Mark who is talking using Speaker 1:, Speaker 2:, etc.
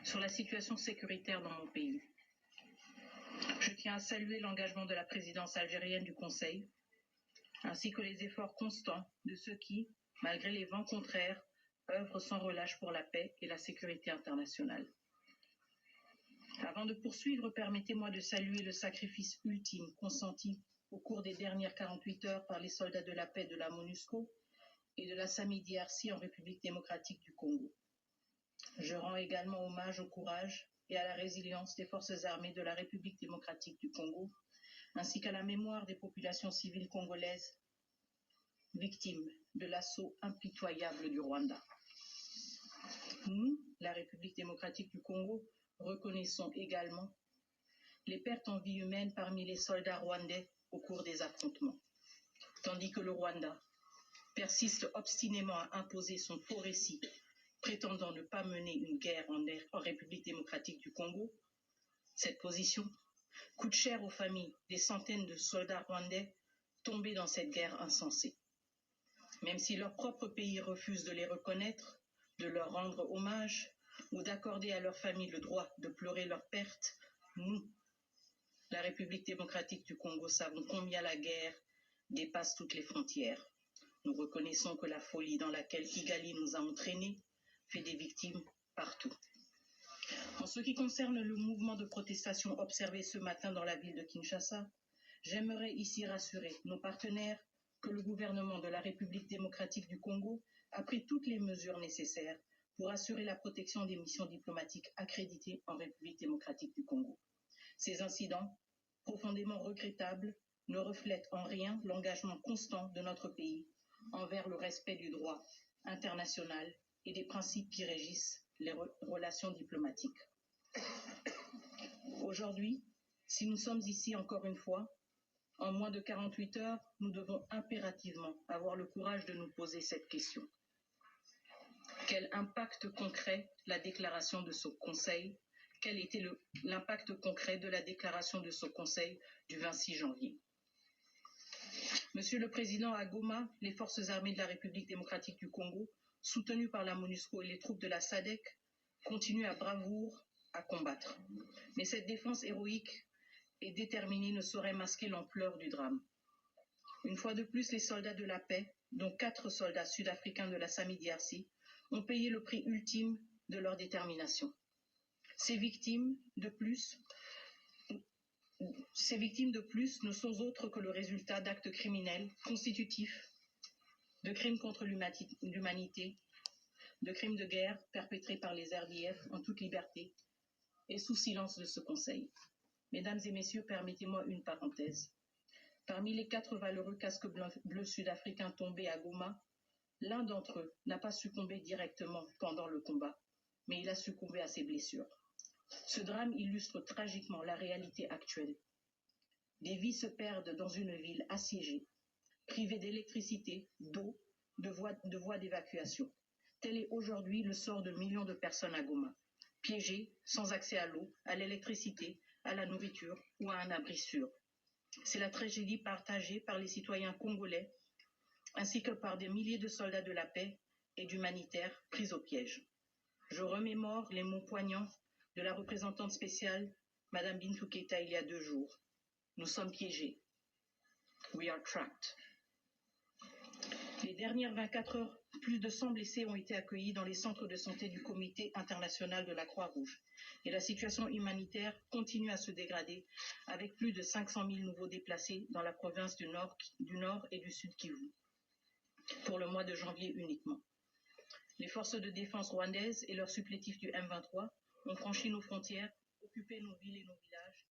Speaker 1: sur la situation sécuritaire dans mon pays. Je tiens à saluer l'engagement de la présidence algérienne du Conseil, ainsi que les efforts constants de ceux qui, malgré les vents contraires, œuvrent sans relâche pour la paix et la sécurité internationale. Avant de poursuivre, permettez-moi de saluer le sacrifice ultime consenti au cours des dernières 48 heures par les soldats de la paix de la MONUSCO et de la SAMI-DRC en République démocratique du Congo. Je rends également hommage au courage et à la résilience des forces armées de la République démocratique du Congo, ainsi qu'à la mémoire des populations civiles congolaises victimes de l'assaut impitoyable du Rwanda. Nous, la République démocratique du Congo, reconnaissons également les pertes en vie humaine parmi les soldats rwandais au cours des affrontements, tandis que le Rwanda persiste obstinément à imposer son faux récit, prétendant ne pas mener une guerre en République démocratique du Congo. Cette position coûte cher aux familles des centaines de soldats rwandais tombés dans cette guerre insensée. Même si leur propre pays refuse de les reconnaître, de leur rendre hommage ou d'accorder à leurs familles le droit de pleurer leurs pertes, nous, la République démocratique du Congo, savons combien la guerre dépasse toutes les frontières. Nous reconnaissons que la folie dans laquelle Kigali nous a entraînés fait des victimes partout. En ce qui concerne le mouvement de protestation observé ce matin dans la ville de Kinshasa, j'aimerais ici rassurer nos partenaires que le gouvernement de la République démocratique du Congo a pris toutes les mesures nécessaires pour assurer la protection des missions diplomatiques accréditées en République démocratique du Congo. Ces incidents, profondément regrettables, ne reflètent en rien l'engagement constant de notre pays envers le respect du droit international et des principes qui régissent les relations diplomatiques. Aujourd'hui, si nous sommes ici encore une fois, en moins de 48 heures, nous devons impérativement avoir le courage de nous poser cette question. Quel impact concret la déclaration de ce Conseil? Quel était l'impact concret de la déclaration de ce Conseil du 26 janvier? Monsieur le Président, à Goma, les forces armées de la République démocratique du Congo, soutenues par la MONUSCO et les troupes de la SADC, continuent à bravoure à combattre. Mais cette défense héroïque et déterminée ne saurait masquer l'ampleur du drame. Une fois de plus, les soldats de la paix, dont 4 soldats sud-africains de la SAMI-DRC, ont payé le prix ultime de leur détermination. Ces victimes de plus ne sont autres que le résultat d'actes criminels constitutifs de crimes contre l'humanité, de crimes de guerre perpétrés par les RDF en toute liberté et sous silence de ce Conseil. Mesdames et messieurs, permettez-moi une parenthèse. Parmi les 4 valeureux casques bleus sud-africains tombés à Goma, l'un d'entre eux n'a pas succombé directement pendant le combat, mais il a succombé à ses blessures. Ce drame illustre tragiquement la réalité actuelle. Des vies se perdent dans une ville assiégée, privée d'électricité, d'eau, de voies d'évacuation. Tel est aujourd'hui le sort de millions de personnes à Goma, piégées, sans accès à l'eau, à l'électricité, à la nourriture ou à un abri sûr. C'est la tragédie partagée par les citoyens congolais, ainsi que par des milliers de soldats de la paix et d'humanitaires pris au piège. Je remémore les mots poignants de la représentante spéciale, Madame Bintou Keïta, il y a 2 jours. Nous sommes piégés. We are trapped. Les dernières 24 heures, plus de 100 blessés ont été accueillis dans les centres de santé du Comité international de la Croix-Rouge. Et la situation humanitaire continue à se dégrader, avec plus de 500 000 nouveaux déplacés dans la province du Nord et du Sud Kivu, pour le mois de janvier uniquement. Les forces de défense rwandaises et leurs supplétifs du M23 ont franchi nos frontières, occupé nos villes et nos villages,